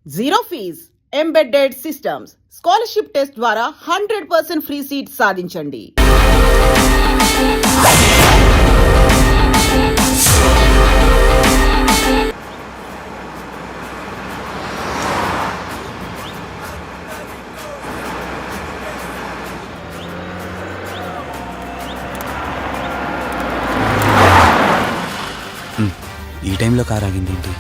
Zero fees embedded systems scholarship test ద్వారా 100% free seat సాధించండి. ఈ టైంలో కార్ ఆగింది ఏంటి?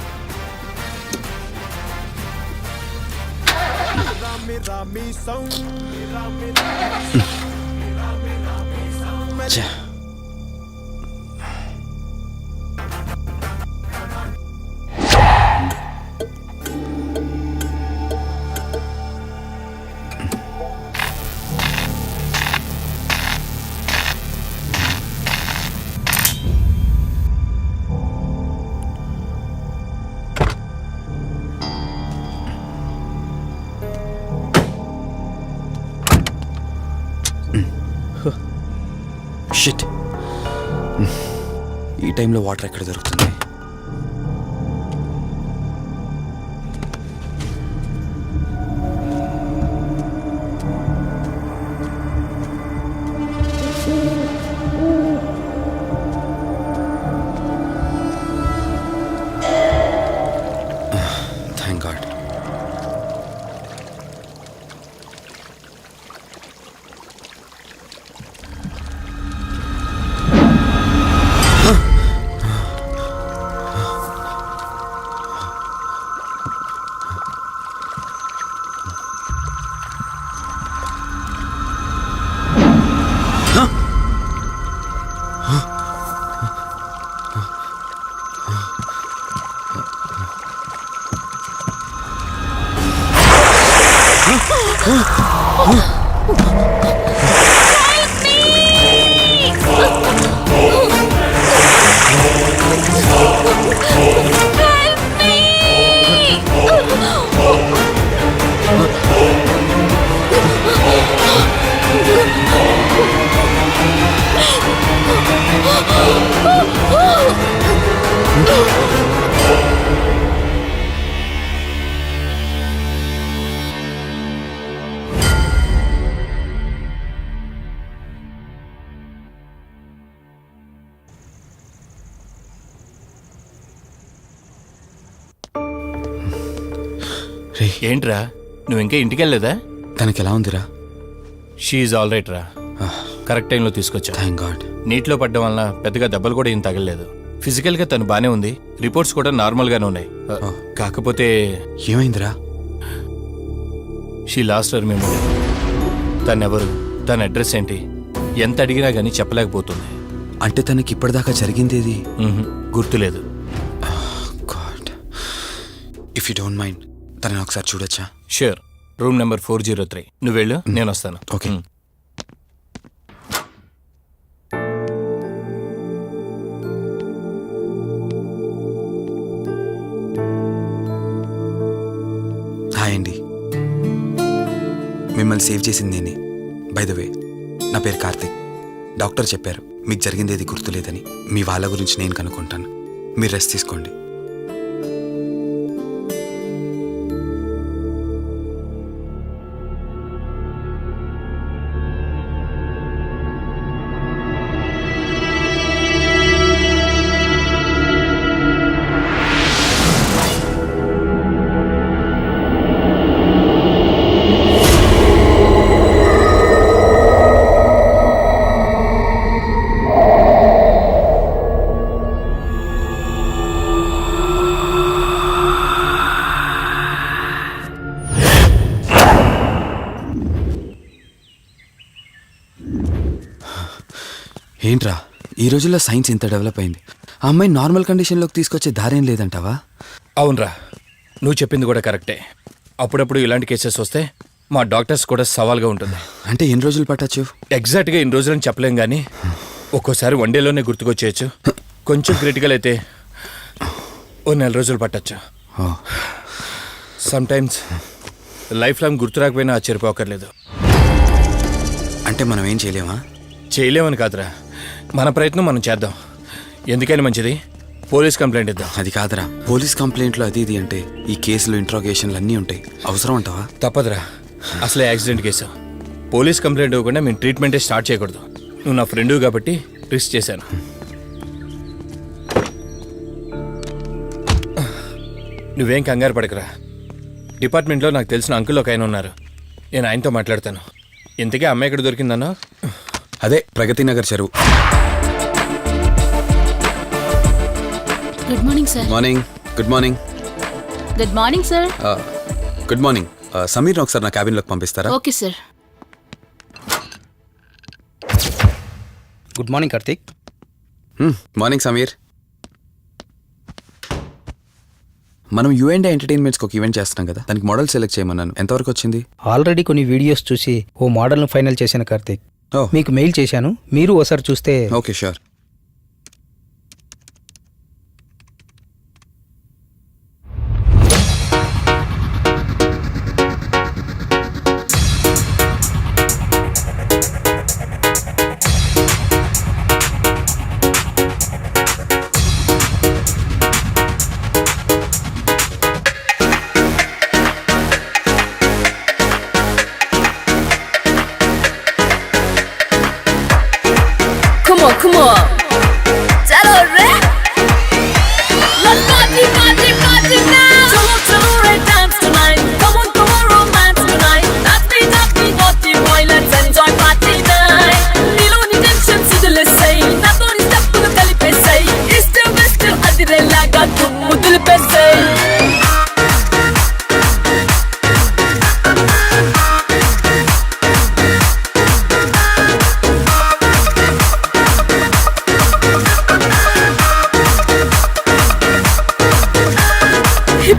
షిట్, ఈ టైంలో వాటర్ ఎక్కడ దొరుకుతుంది? Thank God. ఏంట్రా, నువ్వు ఇంకా ఇంటికి వెళ్ళలేదా? తనకి ఎలా ఉందిరా? షీఈ్ ఆల్ రైట్ రా. కరెక్ట్ టైంలో తీసుకొచ్చా. Thank God. నీటిలో పడ్డం వలన పెద్దగా దెబ్బలు కూడా ఏం తగలలేదు. ఫిజికల్గా తను బానే ఉంది. రిపోర్ట్స్ కూడా నార్మల్గానే ఉన్నాయి. కాకపోతే ఏమైందిరా? She lost her memory. తనెవరు, తన అడ్రస్ ఏంటి, ఎంత అడిగినా కానీ చెప్పలేకపోతుంది. అంటే తనకి ఇప్పటిదాకా జరిగిందేది గుర్తులేదు. God, if you don't mind తనని ఒకసారి చూడొచ్చా? ష్యూర్. Room number 403. నువ్వు వెళ్ళు, నేను వస్తాను. ఓకే. హాయ్ అండి, మిమ్మల్ని సేవ్ చేసింది నేనే. బై ద వే, నా పేరు కార్తిక్. డాక్టర్ చెప్పారు మీకు జరిగింది ఏది గుర్తులేదని. మీ వాళ్ళ గురించి నేను కనుక్కుంటాను, మీరు రెస్ట్ తీసుకోండి. ఏంట్రా, ఈ రోజుల్లో సైన్స్ ఇంత డెవలప్ అయింది, ఆ అమ్మాయి నార్మల్ కండిషన్లోకి తీసుకొచ్చే దారేం లేదంటావా? అవునరా, నువ్వు చెప్పింది కూడా కరెక్టే. అప్పుడప్పుడు ఇలాంటి కేసెస్ వస్తే మా డాక్టర్స్ కూడా సవాల్గా ఉంటుంది. అంటే ఎన్ని రోజులు పట్టచ్చు? ఎగ్జాక్ట్గా ఎన్ని రోజులని చెప్పలేం, కానీ ఒక్కోసారి 1 డేలోనే గుర్తుకొచ్చేయచ్చు. కొంచెం క్రిటికల్ అయితే ఓ 4 రోజులు పట్టచ్చు. సమ్ టైమ్స్ లైఫ్ లాంగ్ గుర్తు రాకపోయినా ఆశ్చర్యపోకర్లేదు. అంటే మనం ఏం చేయలేమా? చేయలేమని కాదురా, మన ప్రయత్నం మనం చేద్దాం. ఎందుకని మంచిది, పోలీస్ కంప్లైంట్ ఇద్దాం. అది కాదురా, పోలీస్ కంప్లైంట్లు అది ఇది అంటే ఈ కేసులు ఇంట్రాగేషన్లు అన్నీ ఉంటాయి. అవసరం అంటావా? తప్పదురా, అసలే యాక్సిడెంట్ కేసు. పోలీస్ కంప్లైంట్ ఇవ్వకుండా మేము ట్రీట్మెంటే స్టార్ట్ చేయకూడదు. నువ్వు నా ఫ్రెండు కాబట్టి రిస్క్ చేశాను. నువ్వేం కంగారు పడకరా. డిపార్ట్మెంట్లో నాకు తెలిసిన అంకుల్ ఒక ఆయన ఉన్నారు. నేను ఆయనతో మాట్లాడతాను. ఇంతకీ అమ్మాయి ఎక్కడ దొరికిందన్నా? అదే ప్రగతి నగర్ చెరువు. Good morning sir. Morning. Good morning. Good morning sir. Good morning. సమీర్ని ఒకసారి నా క్యాబిన్లోకి పంపిస్తారా? Okay sir. Good morning Karthik. Morning Sameer. మనం యుఎండే ఎంటర్టైన్మెంట్స్కి ఒక ఈవెంట్ చేస్తున్నాం కదా, దానికి మోడల్ సెలెక్ట్ చేయమన్నాను. ఎంతవరకు వచ్చింది? ఆల్రెడీ కొన్ని వీడియోస్ చూసి ఓ మోడల్ను ఫైనల్ చేశాను కార్తీక్. మీకు మెయిల్ చేశాను, మీరు ఓసారి చూస్తే. Okay, sure. Come on. Chalo re. Let's party now. Chalo re, dance tonight. Come on, romance tonight. Happy, naughty boy, let's enjoy party night. Nilo ni tension sidulesai. Nato ni step nu kalipesai. East west adirelaga tummu dulpesai.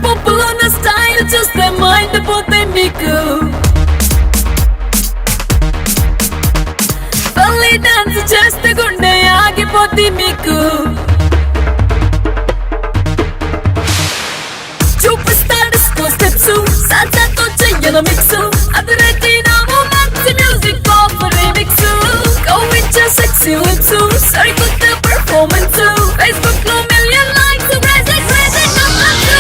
Popular style చూస్తే mind పోతే మీకు. పల్లి dance చేస్తే గుండె ఆగిపోతే మీకు. చూపిస్తా disco steps, సాల్సాతో చెయ్యన మిక్స్. అదిరేటి నా మూమెంట్స్, మ్యూజిక్ ఆఫ్ రీమిక్స్. కవ్వించే సెక్సీ లిప్స్, సరికొత్త పెర్ఫార్మెన్స్. ఫేస్బుక్ లో million likes, crazy comments.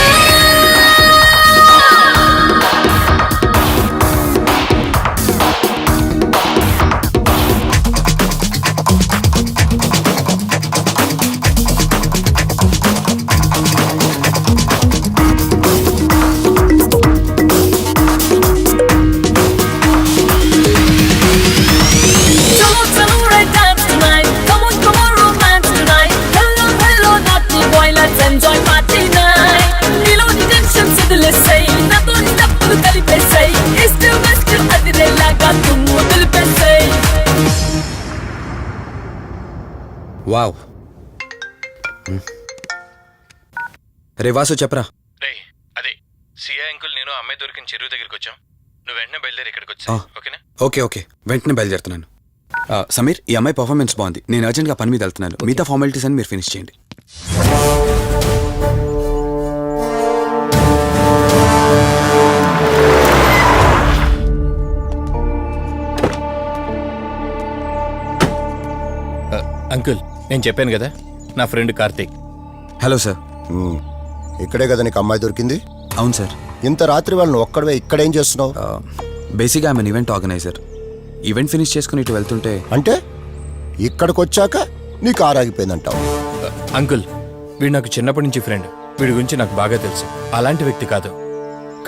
Enjoy party night. Nilo ni tension sidulesai. Nato ni tappulu kalipesai. East west adirelaga tummu dulpesai. Wow. రే వాసు, చెప్పరా. రేయ్, అదే సిఐ అంకుల్ నేను అమ్మాయి దొరికిన చెరువు దగ్గరికి వచ్చాం. నువ్వు వెంటనే బయలుదేరి ఇక్కడికి వచ్చా. ఓకేనా? ఓకే, వెంటనే బయలుదేరుతున్నాను. సమీర్, ఈ అమ్మాయి పర్ఫార్మెన్స్ బాగుంది. నేను అర్జెంట్గా పని మీద వెళ్తున్నాను. మిగతా ఫార్మాలిటీస్ అని మీరు ఫినిష్ చేయండి. అంకుల్, నేను చెప్పాను కదా, నా ఫ్రెండ్ కార్తీక్. Hello sir. ఇక్కడే కదా నీకు అమ్మాయి దొరికింది? అవును సార్. ఇంత రాత్రి వాళ్ళని ఒక్కడవే ఇక్కడేం చేస్తున్నావు? బేసిక్గా I'm event organiser. Event finish చేసుకుని ఇటు వెళ్తుంటే. అంటే ఇక్కడికి వచ్చాక నీకు ఆరాగిపోయిందంటావు? అంకుల్, వీడు నాకు చిన్నప్పటి నుంచి ఫ్రెండ్. వీడి గురించి నాకు బాగా తెలుసు. అలాంటి వ్యక్తి కాదు.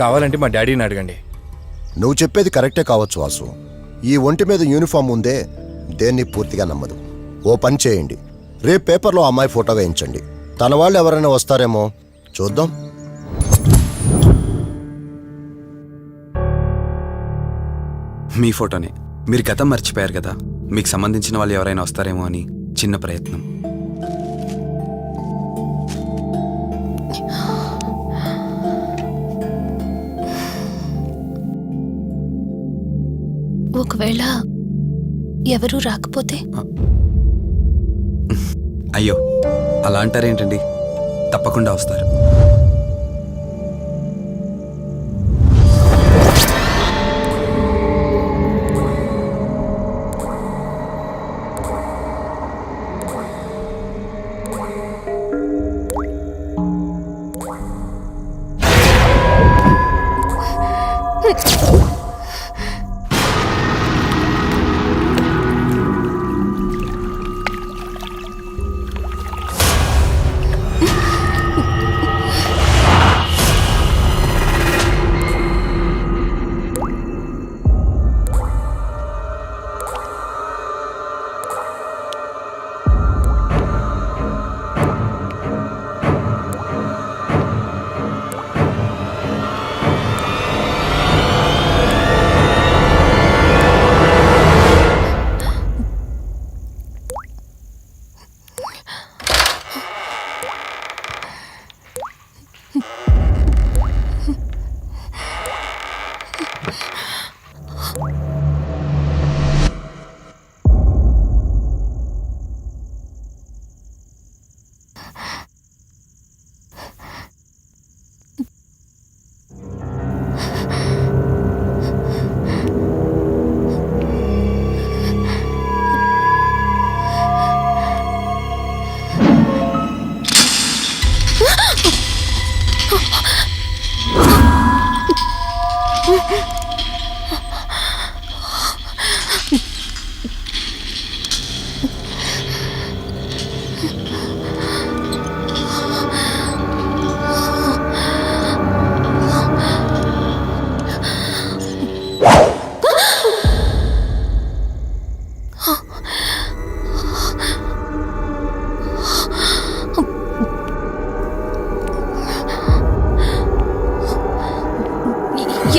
కావాలంటే మా డాడీని అడగండి. నువ్వు చెప్పేది కరెక్టే కావచ్చు వాసు. ఈ ఒంటి మీద యూనిఫామ్ ఉందే దేన్ని పూర్తిగా నమ్మదు. ఓ పని చేయండి, రేపు పేపర్లో అమ్మాయి ఫోటో వేయించండి. తన వాళ్ళు ఎవరైనా వస్తారేమో చూద్దాం. మీ ఫోటోనే. మీరు గతం మర్చిపోయారు కదా, మీకు సంబంధించిన వాళ్ళు ఎవరైనా వస్తారేమో అని చిన్న ప్రయత్నం. ఒకవేళ ఎవరూ రాకపోతే? అయ్యో, అలా అంటారేంటండి? తప్పకుండా వస్తారు.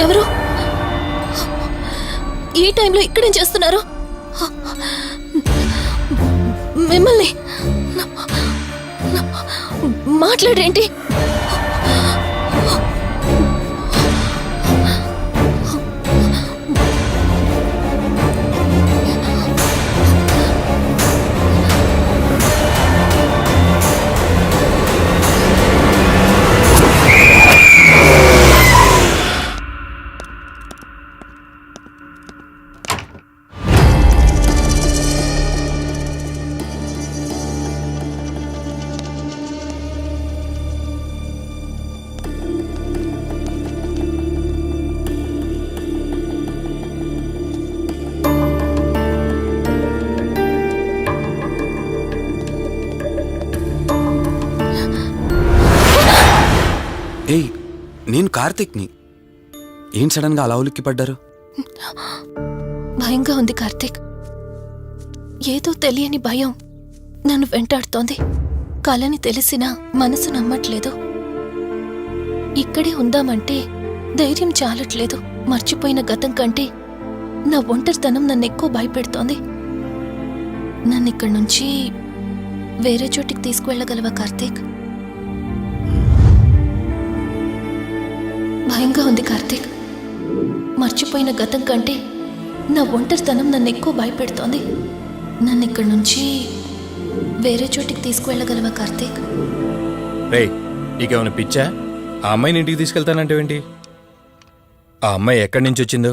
ఎవరు ఈ టైంలో ఇక్కడేం చేస్తున్నారు? మిమ్మల్ని మాట్లాడేంటి? ఏయ్, నేను కార్తిక్ని. ఏం సడన్గా అలా ఉలిక్కి పడ్డారు? భయంగా ఉంది కార్తీక్. ఏదో తెలియని భయం నన్ను వెంటాడుతోంది. కలని తెలిసినా మనసు నమ్మట్లేదు. ఇక్కడే ఉందామంటే ధైర్యం చాలట్లేదు. మర్చిపోయిన గతం కంటే నా ఒంటరితనం నన్ను ఎక్కువ భయపెడుతోంది. నన్ను ఇక్కడి నుంచి వేరే చోటికి తీసుకువెళ్ళగలవా కార్తీక్? భయంగా ఉంది కార్తీక్. మర్చిపోయిన గతం కంటే నా ఒంటరితనం నన్ను ఎక్కువ భయపెడుతోంది. నన్ను ఇక్కడి నుంచి వేరే చోటికి తీసుకువెళ్ళగలవా కార్తీక్? రే, నీకేమైనా పిచ్చా? ఆ అమ్మాయిని ఇంటికి తీసుకెళ్తానంటేవేంటి? ఆ అమ్మాయి ఎక్కడి నుంచి వచ్చిందో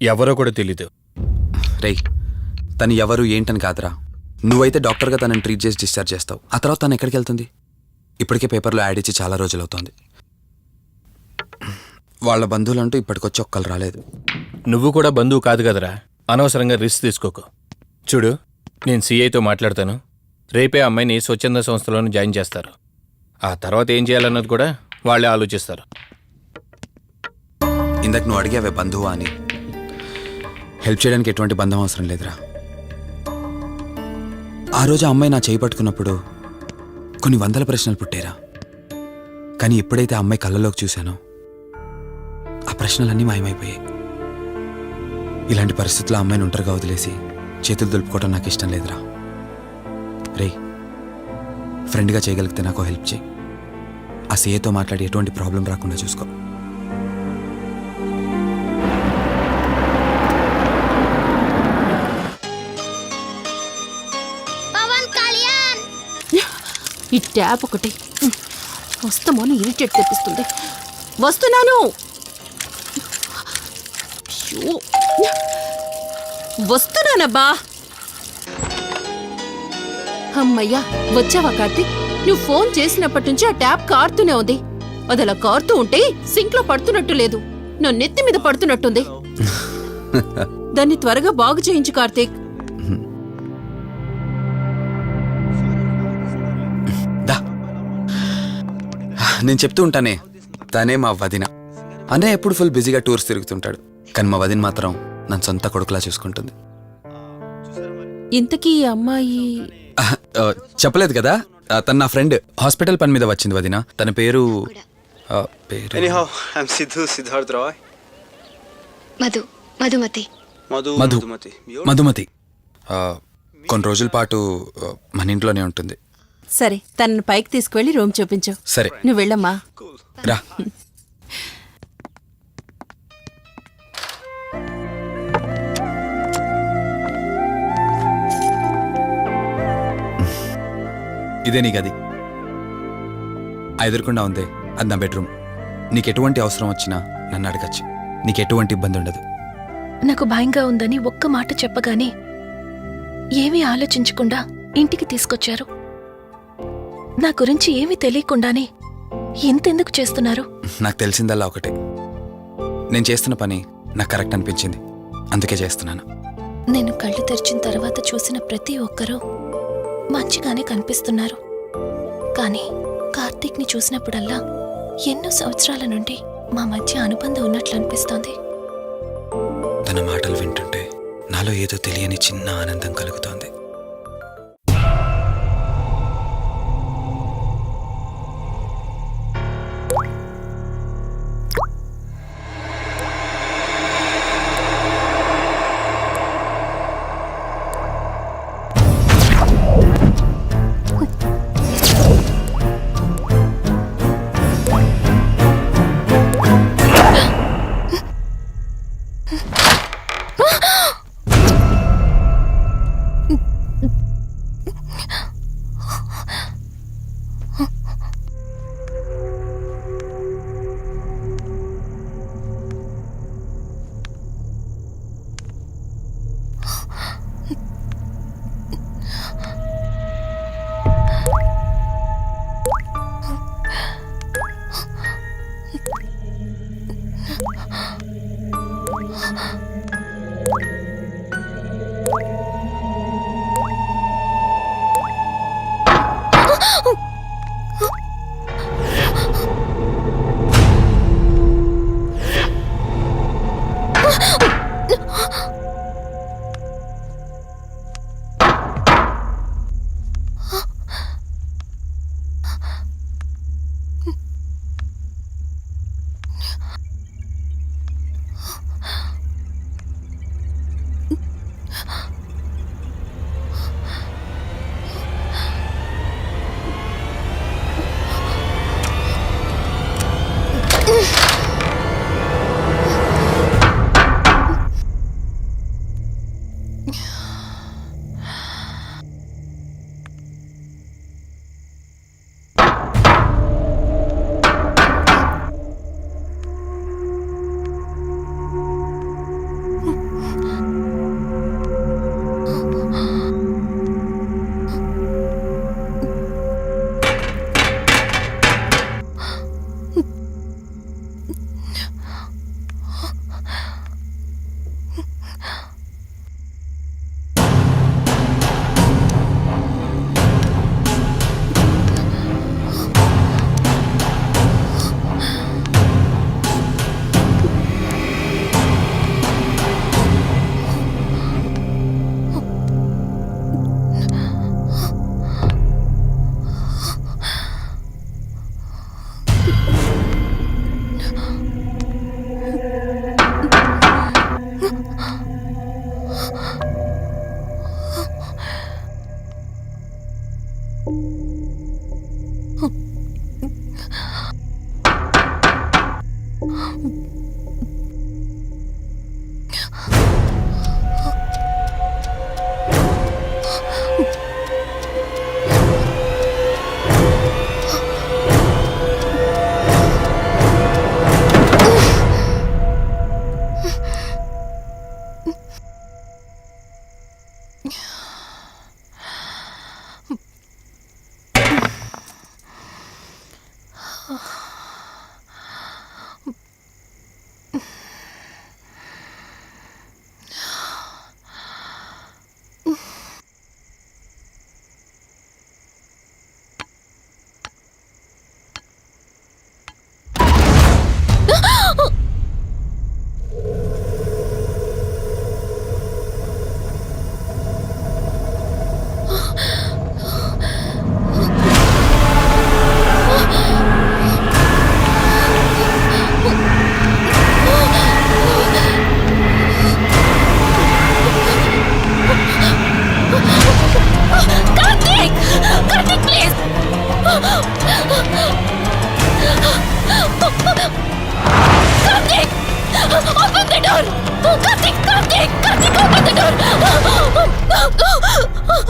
ఎవరో కూడా తెలీదు. రేయ్, తను ఎవరు ఏంటని కాదురా. నువ్వైతే డాక్టర్గా తనని ట్రీట్ చేసి డిశ్చార్జ్ చేస్తావు. ఆ తర్వాత తను ఎక్కడికి వెళ్తుంది? ఇప్పటికే పేపర్లో యాడ్ ఇచ్చి చాలా రోజులవుతోంది. వాళ్ళ బంధువులంటూ ఇప్పటికొచ్చి ఒక్కరు రాలేదు. నువ్వు కూడా బంధువు కాదు కదరా. అనవసరంగా రిస్క్ తీసుకోకు. చూడు, నేను సిఐతో మాట్లాడతాను. రేపే అమ్మాయిని స్వచ్ఛంద సంస్థలోనే జాయిన్ చేస్తారు. ఆ తర్వాత ఏం చేయాలన్నది కూడా వాళ్ళే ఆలోచిస్తారు. ఇందాక నువ్వు అడిగావే బంధువా అని. హెల్ప్ చేయడానికి ఎటువంటి బంధం అవసరం లేదురా. ఆ రోజు ఆ అమ్మాయి నా చేయి పట్టుకున్నప్పుడు కొన్ని వందల ప్రశ్నలు పుట్టేరా. కానీ ఎప్పుడైతే ఆ అమ్మాయి కళ్ళలోకి చూశానో ఆ ప్రశ్నలన్నీ మాయమైపోయాయి. ఇలాంటి పరిస్థితుల్లో అమ్మాయిని ఒంటరిగా వదిలేసి చేతులు దులుపుకోవటం నాకు ఇష్టం లేదురా. రే, ఫ్రెండ్గా చేయగలిగితే నాకు హెల్ప్ చేయి. ఆ సీఏతో మాట్లాడి ఎటువంటి ప్రాబ్లం రాకుండా చూసుకో. ఈ ట్యాప్ ఒకటి వస్తామోని ఇరిటేట్ తెప్పిస్తుంది. వస్తున్నాను. వస్తున్నానబ్బా. అమ్మయ్యా, వచ్చావా కార్తీక్? నువ్వు ఫోన్ చేసినప్పటి నుంచి ఆ ట్యాప్ కారుతూనే ఉంది. అది అలా కారుతూ ఉంటే సింక్ లో పడుతున్నట్టు లేదు, నా నెత్తి మీద పడుతున్నట్టుంది. దాన్ని త్వరగా బాగు చేయించు కార్తీక్. నేను చెప్తూ ఉంటానే, తనే మా వదిన. అన్నయ్య ఎప్పుడు ఫుల్ బిజీగా టూర్స్ తిరుగుతుంటాడు, కానీ మా వదిన మాత్రం నన్ను సొంత కొడుకులా చూసుకుంటుంది. ఇంతకీ ఈ అమ్మాయి చెప్పలేదు కదా, తను నా ఫ్రెండ్. హాస్పిటల్ పని మీద వచ్చింది వదిన. తన పేరు Anyhow, I'm Siddharth Roy. Madhumati. Madhumati. కొన్ని రోజుల పాటు మన ఇంట్లోనే ఉంటుంది. సరే, తనను పైకి తీసుకువెళ్ళి రూమ్ చూపించు. సరే, నువ్వు వెళ్ళమ్మా. రా. ఇదే నీ గది. ఎదురుకుండా ఉంది, అది నా బెడ్రూమ్. నీకెటువంటి అవసరం వచ్చినా నన్ను అడగచ్చు. నీకెటువంటి ఇబ్బంది ఉండదు. నాకు భయంగా ఉందని ఒక్క మాట చెప్పగానే ఏమీ ఆలోచించకుండా ఇంటికి తీసుకొచ్చారు. నా గురించి ఏమీ తెలియకుండానే ఇంతెందుకు చేస్తున్నారు? నాకు తెలిసిందల్లా ఒకటే, నేను చేస్తున్న పని నాకు కరెక్ట్ అనిపించింది, అందుకే చేస్తున్నాను. నేను కళ్ళు తెరిచిన తర్వాత చూసిన ప్రతి ఒక్కరూ మంచిగానే కనిపిస్తున్నారు. కానీ కార్తీక్ని చూసినప్పుడల్లా ఎన్నో సంవత్సరాల నుండి మా మధ్య అనుబంధం ఉన్నట్లు అనిపిస్తోంది. తన మాటలు వింటుంటే నాలో ఏదో తెలియని చిన్న ఆనందం కలుగుతోంది.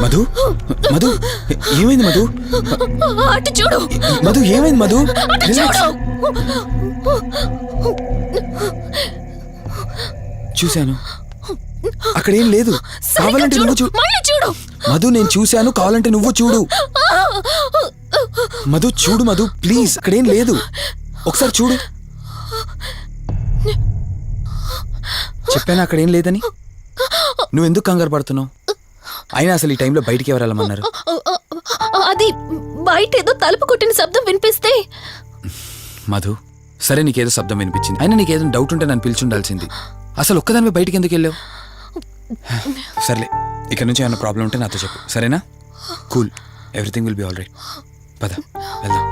మధు, మధు, ఏమైంది మధు? అటు చూడు మధు, ఏమైంది మధు? అటు చూడు. చూశాను, అక్కడేం లేదు. కావాలంటే నువ్వు చూడు. మళ్ళీ చూడు. మధు, నేను చూశాను, కావాలంటే నువ్వు చూడు. మధు, చూడు మధు, ప్లీజ్, అక్కడేం లేదు. ఒకసారి చూడు. చెప్పాను అక్కడ ఏం లేదని. నువ్వు ఎందుకు కంగారు పడుతున్నావు? అయినా అసలు ఈ టైంలో బయటికి ఎవరు వెళ్ళమన్నారు? అది బయట ఏదో తలుపు కొట్టిన శబ్దం వినిపిస్తే. మధు, సరే నీకేదో శబ్దం వినిపించింది, అయినా నీకేదో డౌట్ ఉంటే నన్ను పిలిచి ఉండాల్సింది. అసలు ఒక్కదానివే బయటికి ఎందుకు వెళ్ళావు? సర్లే, ఇక్కడ నుంచి ఏమైనా ప్రాబ్లం ఉంటే నాతో చెప్పు, సరేనా? Cool, everything will be all right. పద వెళ్దాం.